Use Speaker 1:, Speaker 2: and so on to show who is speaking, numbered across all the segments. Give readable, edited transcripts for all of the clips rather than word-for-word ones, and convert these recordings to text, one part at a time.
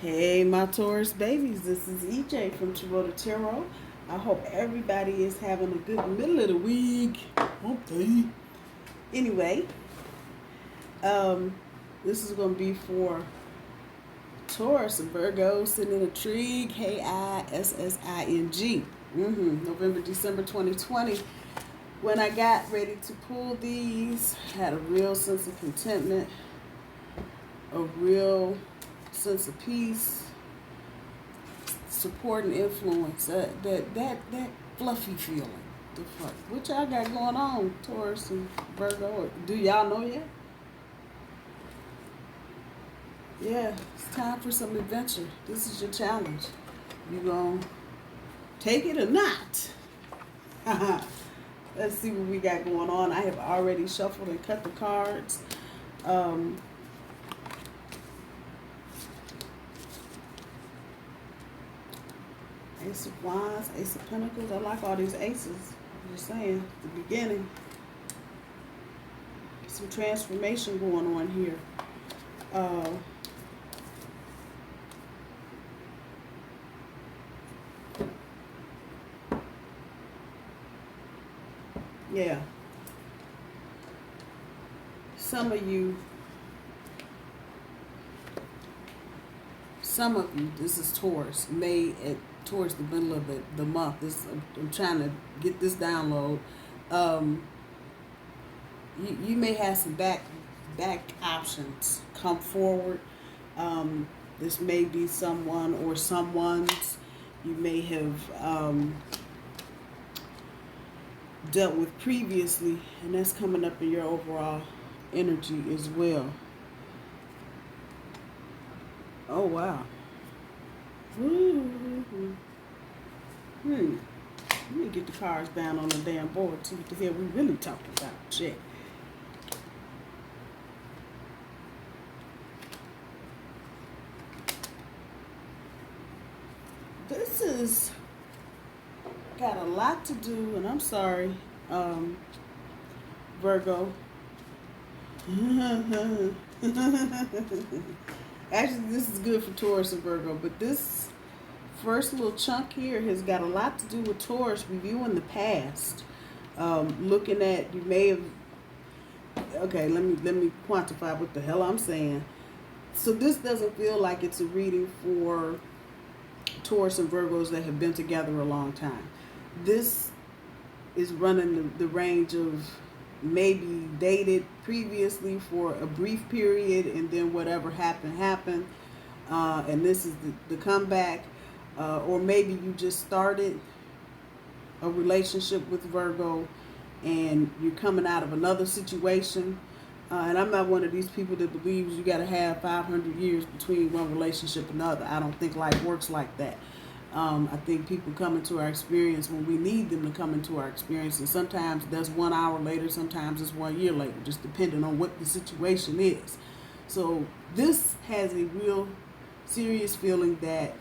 Speaker 1: Hey, my Taurus babies, this is EJ from Taurota Tarot. I hope everybody is having a good middle of the week. Okay. Anyway, this is going to be for Taurus and Virgo sitting in a tree, K-I-S-S-I-N-G. November, December 2020. When I got ready to pull these, I had a real sense of contentment, a real sense of peace, support and influence, that fluffy feeling. The fuck, what y'all got going on, Taurus and Virgo? Do y'all know yet? Yeah, it's time for some adventure. This is your challenge. You gonna take it or not? Let's see what we got going on. I have already shuffled and cut the cards. Ace of Wands, Ace of Pentacles. I like all these aces. I'm just saying, the beginning. Some transformation going on here. Yeah. Some of you, this is Taurus, May towards the middle of the month. I'm trying to get this download. You may have some back options come forward. This may be someone or someone's you may have dealt with previously, and that's coming up in your overall energy as well. Oh wow. Let me get the cards down on the damn board. See what the hell we really talking about. Check. This is got a lot to do, and I'm sorry, Virgo. Actually, this is good for Taurus and Virgo, but this first little chunk here has got a lot to do with Taurus reviewing the past. Looking at, you may have, okay, let me quantify what the hell I'm saying. So this doesn't feel like it's a reading for Taurus and Virgos that have been together a long time. This is running the range of maybe dated previously for a brief period, and then whatever happened, and this is the comeback, or maybe you just started a relationship with Virgo and you're coming out of another situation, and I'm not one of these people that believes you got to have 500 years between one relationship and another. I don't think life works like that. I think people come into our experience when we need them to come into our experience, and sometimes that's 1 hour later, sometimes it's 1 year later, just depending on what the situation is. So this has a real serious feeling that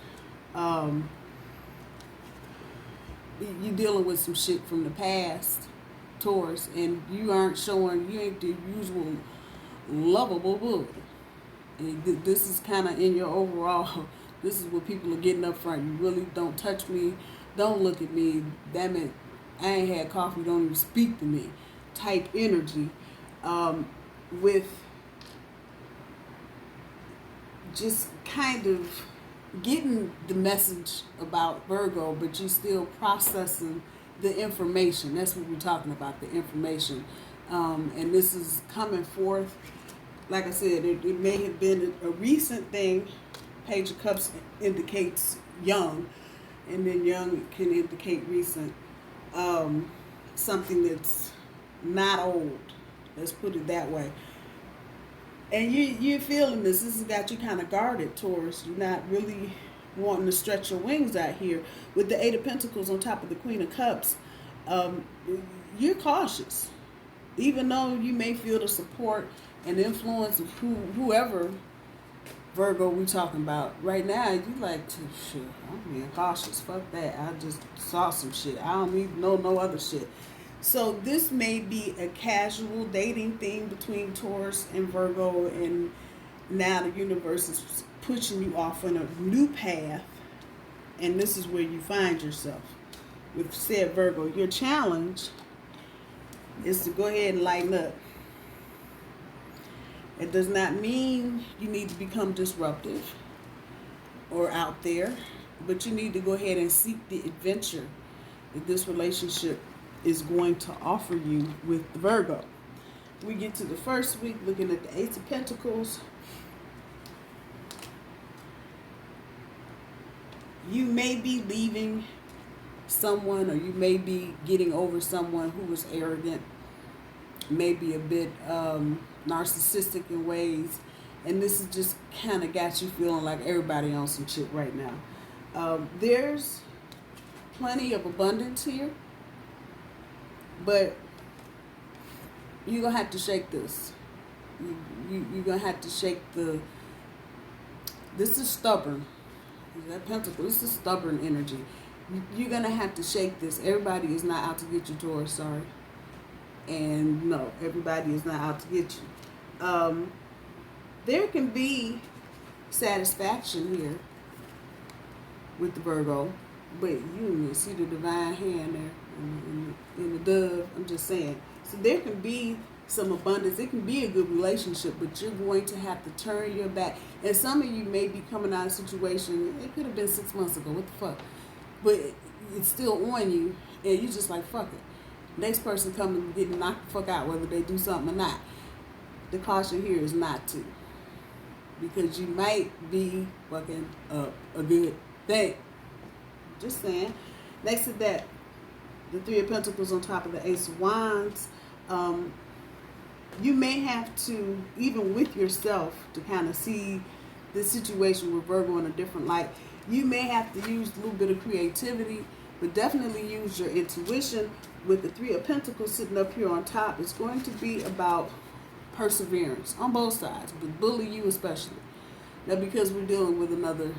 Speaker 1: you're dealing with some shit from the past, Taurus, and you ain't the usual lovable book. And this is kind of in your overall. This is what people are getting up front. You really don't touch me. Don't look at me. Damn it, I ain't had coffee. Don't even speak to me. Type energy. With just kind of getting the message about Virgo, but you still processing the information. That's what we're talking about, the information. And this is coming forth. Like I said, it may have been a recent thing. Page of Cups indicates young, and then young can indicate recent. Something that's not old. Let's put it that way. And you're feeling this. This has got you kind of guarded, Taurus. You're not really wanting to stretch your wings out here. With the Eight of Pentacles on top of the Queen of Cups, you're cautious. Even though you may feel the support and influence of whoever Virgo we talking about right now, you like, shit, I'm being cautious. Fuck that. I just saw some shit. I don't need to know no other shit. So this may be a casual dating thing between Taurus and Virgo, and now the universe is pushing you off on a new path, and this is where you find yourself. With said Virgo, your challenge is to go ahead and lighten up. It does not mean you need to become disruptive or out there, but you need to go ahead and seek the adventure that this relationship is going to offer you with Virgo. We get to the first week looking at the Ace of Pentacles. You may be leaving someone, or you may be getting over someone who was arrogant, maybe a bit narcissistic in ways, and this has just kind of got you feeling like everybody on some shit right now. There's plenty of abundance here, but you're gonna have to shake this. You're gonna have to shake the. This is stubborn. That Pentacle. This is stubborn energy. You're gonna have to shake this. Everybody is not out to get you, Taurus. Sorry. And no, everybody is not out to get you. There can be satisfaction here with the Virgo, but you see the divine hand there in the dove. I'm just saying. So there can be some abundance. It can be a good relationship, but you're going to have to turn your back. And some of you may be coming out of a situation, it could have been 6 months ago, what the fuck? But it's still on you, and you just like, fuck it. Next person coming and getting knocked the fuck out, whether they do something or not. The caution here is not to. Because you might be fucking up a good thing. Just saying. Next to that, the Three of Pentacles on top of the Ace of Wands. You may have to, even with yourself, to kind of see this situation with Virgo in a different light. You may have to use a little bit of creativity, but definitely use your intuition. With the Three of Pentacles sitting up here on top, it's going to be about perseverance on both sides, but bully you especially. Now, because we're dealing with another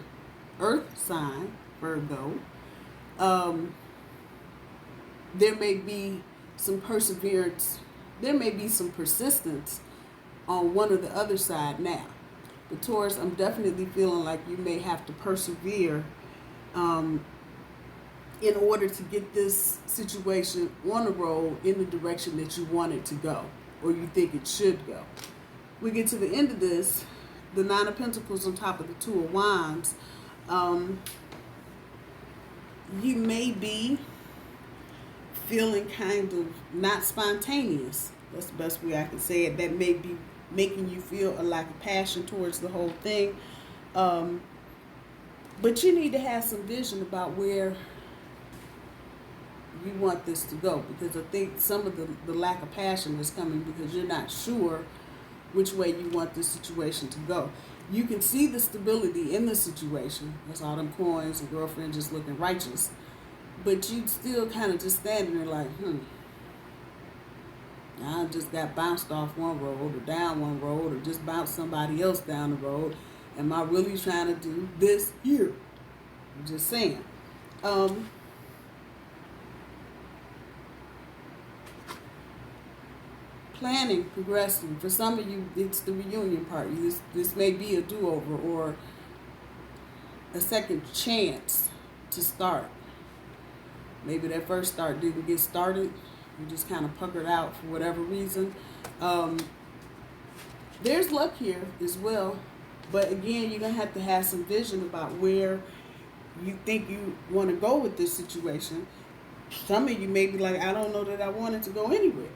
Speaker 1: earth sign, Virgo, there may be some perseverance. There may be some persistence on one or the other side now. But Taurus, I'm definitely feeling like you may have to persevere in order to get this situation on a roll in the direction that you want it to go, or you think it should go. We get to the end of this, the Nine of Pentacles on top of the Two of Wands. You may be feeling kind of not spontaneous. That's the best way I can say it. That may be making you feel a lack of passion towards the whole thing. But you need to have some vision about where you want this to go, because I think some of the lack of passion is coming because you're not sure which way you want this situation to go. You can see the stability in the situation. That's all them coins and girlfriend just looking righteous. But you still kind of just standing there like, I just got bounced off one road or down one road or just bounced somebody else down the road. Am I really trying to do this here? I'm just saying. Planning, progressing. For some of you, it's the reunion party. This may be a do-over or a second chance to start. Maybe that first start didn't get started. You just kind of puckered out for whatever reason. There's luck here as well. But again, you're going to have some vision about where you think you want to go with this situation. Some of you may be like, I don't know that I wanted to go anywhere.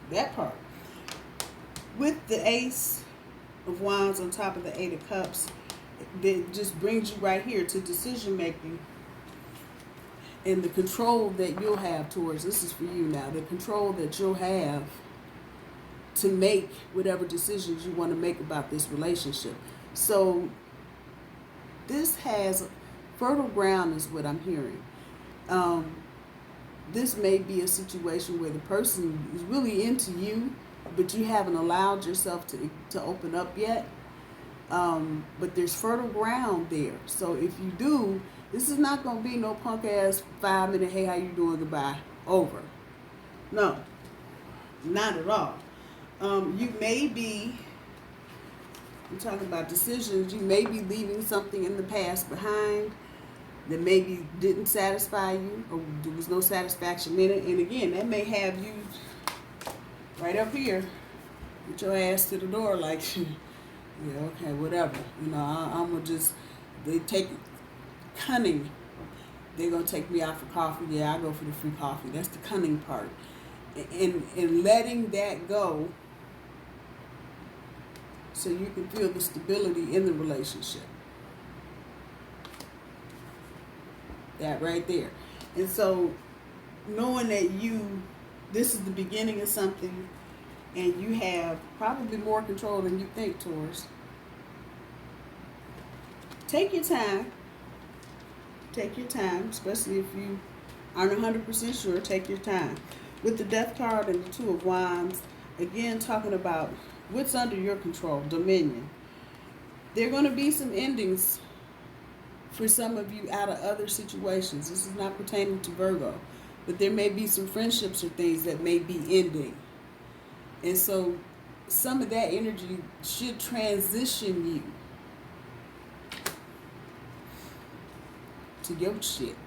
Speaker 1: That part. With the Ace of Wands on top of the Eight of Cups, that just brings you right here to decision making and the control that you'll have towards, this is for you now, the control that you'll have to make whatever decisions you want to make about this relationship. So this has fertile ground is what I'm hearing. This may be a situation where the person is really into you, but you haven't allowed yourself to open up yet. But there's fertile ground there. So if you do, this is not going to be no punk ass 5-minute, hey, how you doing, goodbye, over. No, not at all. You may be We're talking about decisions. You may be leaving something in the past behind that maybe didn't satisfy you, or there was no satisfaction in it. And again, that may have you right up here with your ass to the door like, yeah, okay, whatever. You know, I'm going to just, they take cunning. They're going to take me out for coffee. Yeah, I go for the free coffee. That's the cunning part. And letting that go so you can feel the stability in the relationship. That right there. And so knowing that this is the beginning of something and you have probably more control than you think, Taurus. Take your time. Take your time, especially if you aren't 100% sure, take your time. With the Death card and the Two of Wands, again, talking about what's under your control, dominion. There are going to be some endings for some of you out of other situations. This is not pertaining to Virgo, but there may be some friendships or things that may be ending. And so some of that energy should transition you to your shit,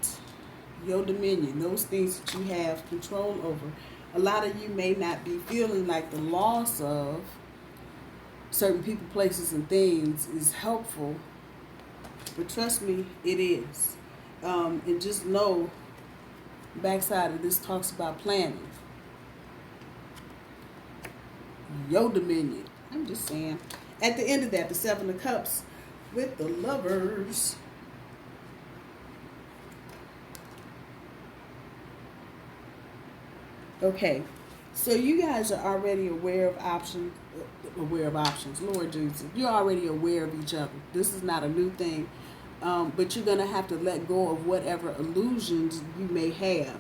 Speaker 1: your dominion, those things that you have control over. A lot of you may not be feeling like the loss of certain people, places, and things is helpful, but trust me, it is. And just know, backside of this talks about planning. Your dominion. I'm just saying. At the end of that, the Seven of Cups with the Lovers. Okay, so you guys are already aware of options. Lord Jesus, you're already aware of each other. This is not a new thing, but you're going to have to let go of whatever illusions you may have.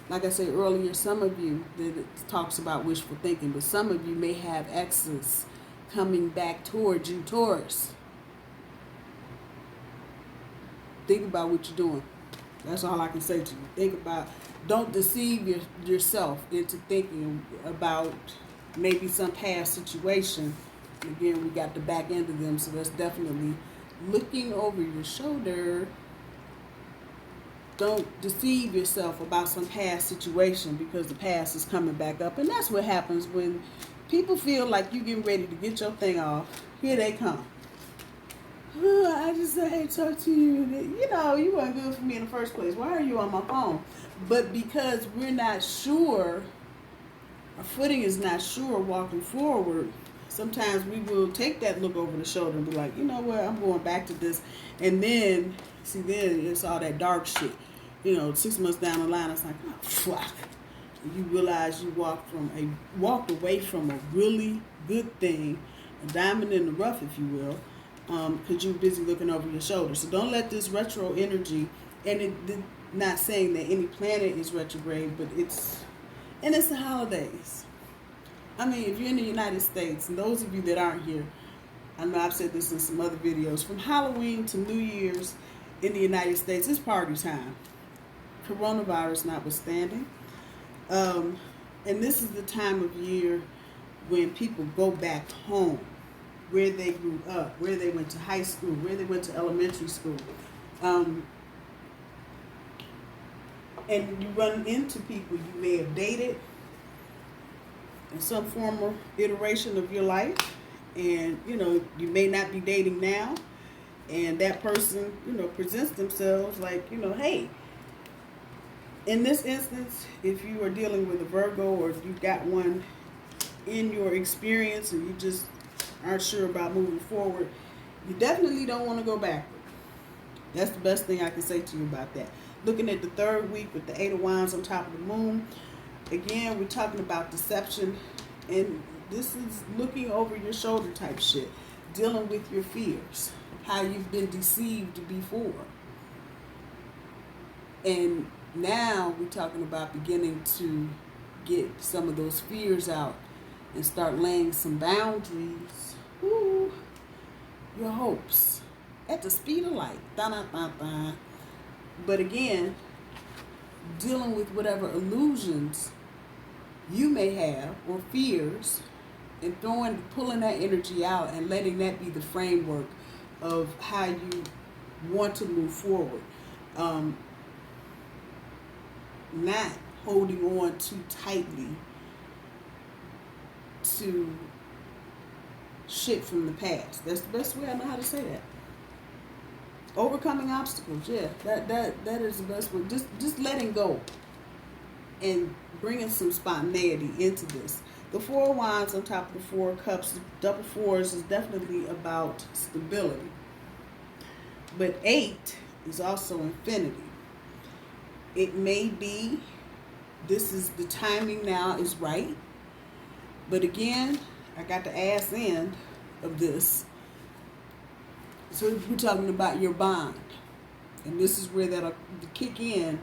Speaker 1: Like I said earlier, some of you, it talks about wishful thinking, but some of you may have exes coming back towards you, Taurus. Think about what you're doing. That's all I can say to you. Think about, don't deceive yourself into thinking about maybe some past situation. Again, we got the back end of them, so that's definitely looking over your shoulder. Don't deceive yourself about some past situation because the past is coming back up. And that's what happens when people feel like you're getting ready to get your thing off. Here they come. Oh, I just said, hey, talk to you. You know, you weren't good for me in the first place. Why are you on my phone? But because we're not sure, our footing is not sure walking forward, sometimes we will take that look over the shoulder and be like, you know what, I'm going back to this. And then, see, then it's all that dark shit. You know, 6 months down the line, it's like, oh, fuck. You realize you walked away from a really good thing, a diamond in the rough, if you will, because you're busy looking over your shoulder. So don't let this retro energy, and not saying that any planet is retrograde, but it's the holidays. I mean, if you're in the United States, and those of you that aren't here, I know I've said this in some other videos, from Halloween to New Year's in the United States, it's party time. Coronavirus notwithstanding. And this is the time of year when people go back home, where they grew up, where they went to high school, where they went to elementary school. And you run into people you may have dated in some form or iteration of your life. And, you know, you may not be dating now. And that person, you know, presents themselves like, you know, hey. In this instance, if you are dealing with a Virgo or if you've got one in your experience and you just aren't sure about moving forward, you definitely don't want to go backward. That's the best thing I can say to you about that. Looking at the third week with the 8 of Wands on top of the moon, again, we're talking about deception, and this is looking over your shoulder type shit, dealing with your fears, how you've been deceived before. And now we're talking about beginning to get some of those fears out and start laying some boundaries. Ooh, your hopes at the speed of light. Da-da-da-da. But again, dealing with whatever illusions you may have or fears and pulling that energy out and letting that be the framework of how you want to move forward. Not holding on too tightly to shit from the past. That's the best way I know how to say that. Overcoming obstacles, yeah, that is the best way. Just letting go and bringing some spontaneity into this. The Four of Wands on top of the Four of Cups, double fours is definitely about stability. But 8 is also infinity. It may be this is the timing now is right. But again, I got the ass end of this. So we're talking about your bond. And this is where that'll kick in,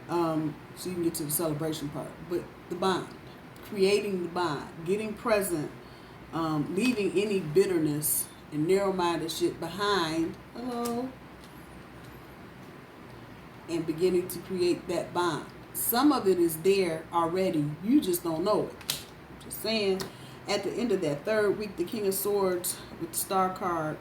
Speaker 1: so you can get to the celebration part. But the bond, creating the bond, getting present, leaving any bitterness and narrow-minded shit behind, hello, and beginning to create that bond. Some of it is there already. You just don't know it. Just saying, at the end of that third week, the King of Swords with the Star card,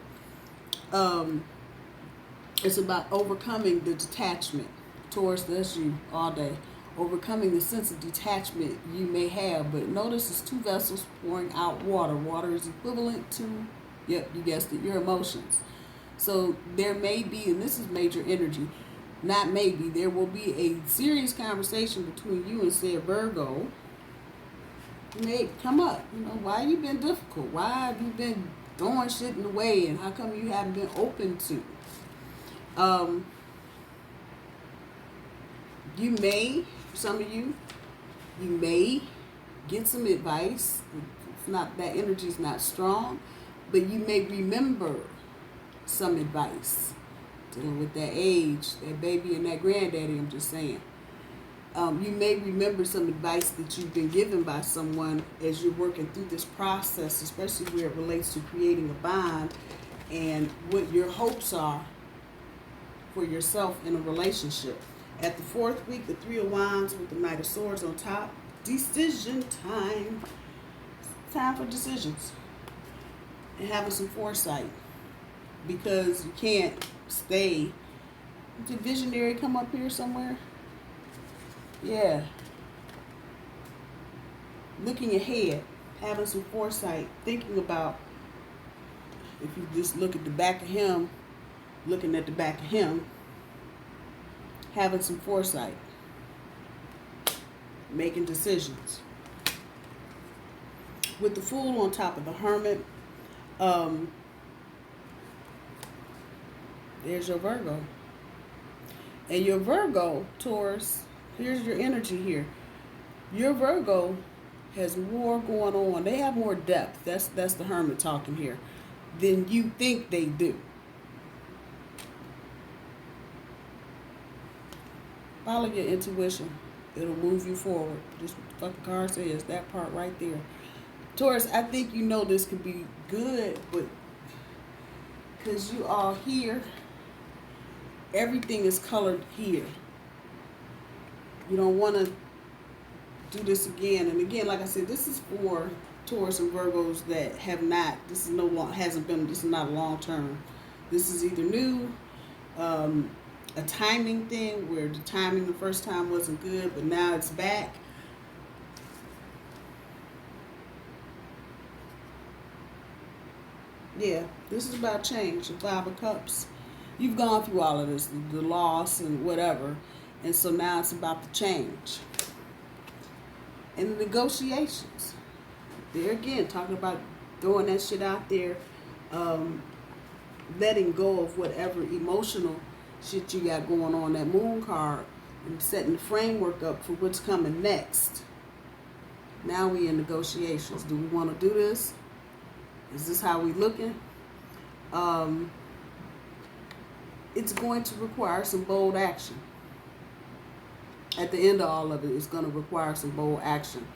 Speaker 1: it's about overcoming the detachment. Taurus, that's you all day. Overcoming the sense of detachment you may have. But notice it's 2 vessels pouring out water. Water is equivalent to, yep, you guessed it, your emotions. So there may be, and this is major energy, not maybe, there will be a serious conversation between you and said Virgo. It may come up, you know, why you been difficult? Why have you been throwing shit in the way, and how come you haven't been open to? You may, some of you may get some advice. It's not, that energy is not strong, but you may remember some advice. Dealing with that age, that baby and that granddaddy, I'm just saying. You may remember some advice that you've been given by someone as you're working through this process, especially where it relates to creating a bond and what your hopes are for yourself in a relationship. At the 4th week, the 3 of Wands with the Knight of Swords on top. Decision time. Time for decisions. And having some foresight. Because you can't stay. Did Visionary come up here somewhere? Yeah. Looking ahead. Having some foresight. Thinking about, if you just look at the back of him, looking at the back of him, having some foresight, making decisions. With the Fool on top of the Hermit, there's your Virgo. And your Virgo, Taurus, here's your energy here. Your Virgo has more going on. They have more depth. That's the Hermit talking here, than you think they do. Follow your intuition. It'll move you forward. Just what the fucking card says. That part right there. Taurus, I think you know this could be good, but because you are here, everything is colored here. You don't want to do this again. And again, like I said, this is for Taurus and Virgos that have not, this is this is not long term. This is either new, a timing thing where the timing the first time wasn't good, but now it's back. Yeah, this is about change. The 5 of Cups. You've gone through all of this, the loss and whatever, and so now it's about the change. And the negotiations. There again, talking about throwing that shit out there, letting go of whatever emotional shit you got going on, that Moon card, and setting the framework up for what's coming next. Now we in negotiations. Do we want to do this? Is this how we looking? It's going to require some bold action. At the end of all of it, it's going to require some bold action.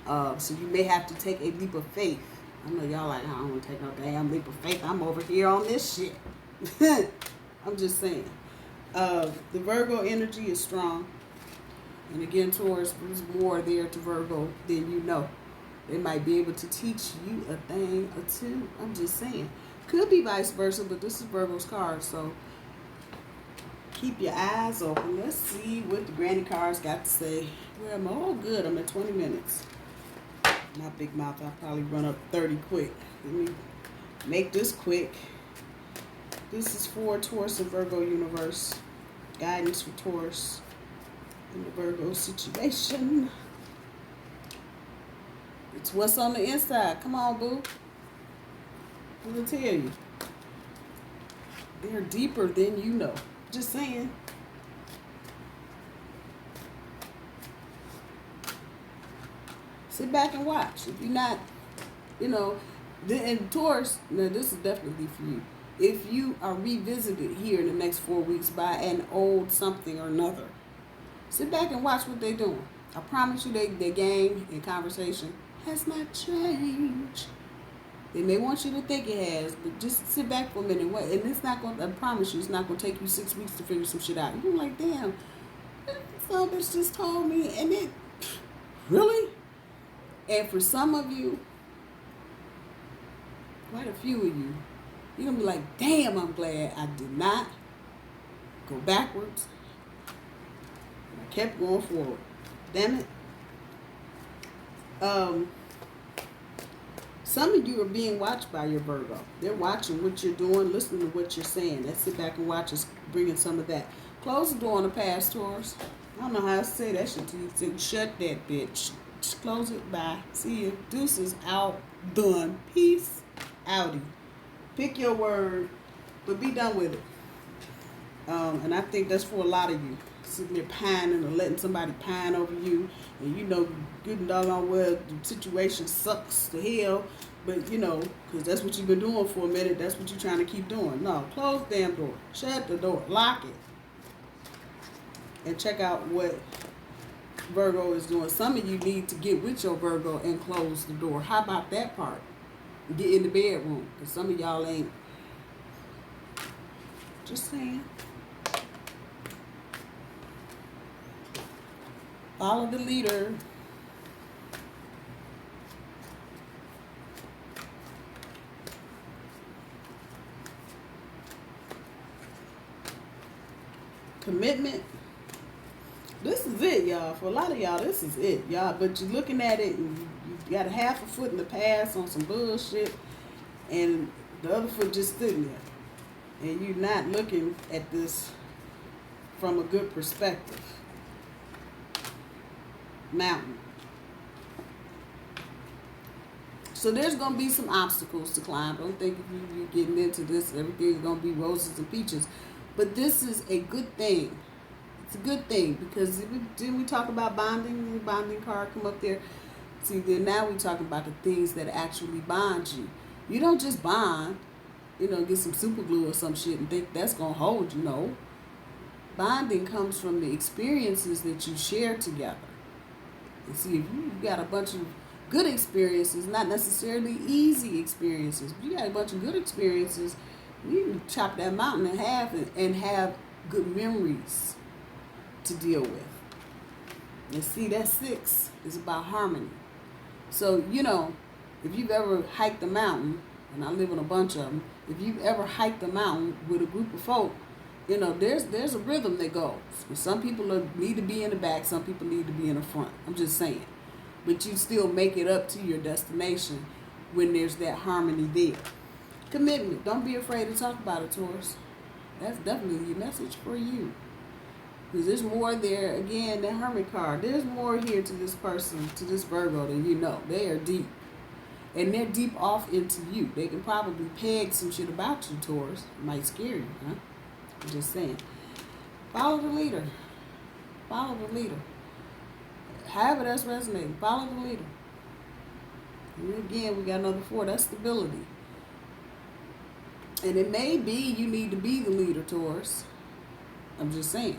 Speaker 1: So you may have to take a leap of faith. I know y'all like, I don't want to take no damn leap of faith. I'm over here on this shit. I'm just saying. The Virgo energy is strong. And again, Taurus, there's more there to Virgo than you know. They might be able to teach you a thing or two. I'm just saying. Could be vice versa, but this is Virgo's card, so keep your eyes open. Let's see what the granny cards got to say. Where am I? Oh, good. I'm at 20 minutes. My big mouth, I'll probably run up 30 quick. Let me make this quick. This is for Taurus and Virgo universe. Guidance for Taurus in the Virgo situation. It's what's on the inside. Come on, boo. I'm going to tell you. They're deeper than you know. Just saying. Sit back and watch. If you're not, and Taurus, now this is definitely for you. If you are revisited here in the next 4 weeks by an old something or another, sit back and watch what they're doing. I promise you their game and conversation has not changed. They may want you to think it has, but just sit back for a minute and wait. And it's not going to, I promise you, it's not going to take you 6 weeks to figure some shit out. You're like, damn, some bitch just told me, and it, really? And for some of you, quite a few of you, you're going to be like, damn, I'm glad I did not go backwards. I kept going forward. Damn it. Some of you are being watched by your Virgo. They're watching what you're doing, listening to what you're saying. Let's sit back and watch us bringing some of that. Close the door on the past, Taurus. I don't know how to say that shit to you. Shut that bitch. Just close it. Bye. See you. Deuces out. Done. Peace. Outie. Pick your word, but be done with it. And I think that's for a lot of you. Sitting there pining or letting somebody pine over you, and good and doggone well the situation sucks to hell, but because that's what you've been doing for a minute, that's what you're trying to keep doing. No, close the damn door, shut the door, lock it, and check out what Virgo is doing. Some of you need to get with your Virgo and close the door. How about that part? Get in the bedroom, because some of y'all ain't. Just saying. Follow the leader. Commitment. This is it, y'all. For a lot of y'all, this is it, y'all. But you're looking at it and you got a half a foot in the past on some bullshit, and the other foot just sitting there. And you're not looking at this from a good perspective. Mountain. So there's going to be some obstacles to climb. Don't think if you're getting into this, everything's going to be roses and peaches. But this is a good thing. It's a good thing because didn't we talk about bonding? The bonding card come up there. See, then now we're talking about the things that actually bond you. You don't just bond, get some super glue or some shit and think that's going to hold you. No. Bonding comes from the experiences that you share together. And see, if you got a bunch of good experiences, not necessarily easy experiences, but you got a bunch of good experiences, you can chop that mountain in half and have good memories to deal with. And see, that 6 is about harmony. So, if you've ever hiked a mountain, and I live in a bunch of them, if you've ever hiked a mountain with a group of folk, there's a rhythm that goes. Some people need to be in the back, some people need to be in the front. I'm just saying. But you still make it up to your destination when there's that harmony there. Commitment. Don't be afraid to talk about it, Taurus. That's definitely your message for you. Because there's more there. Again, that Hermit card. There's more here to this person, to this Virgo, than you know. They are deep. And they're deep off into you. They can probably peg some shit about you, Taurus. It might scare you, huh? I'm just saying. Follow the leader. Follow the leader. However that's resonating. Follow the leader. And again, we got another 4. That's stability. And it may be you need to be the leader, Taurus. I'm just saying.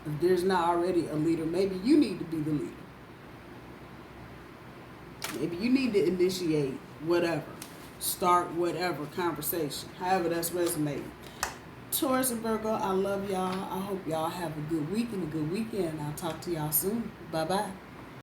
Speaker 1: If there's not already a leader, maybe you need to be the leader. Maybe you need to initiate whatever. Start whatever conversation. However that's resonating. Taurus and Virgo, I love y'all. I hope y'all have a good week and a good weekend. I'll talk to y'all soon. Bye-bye.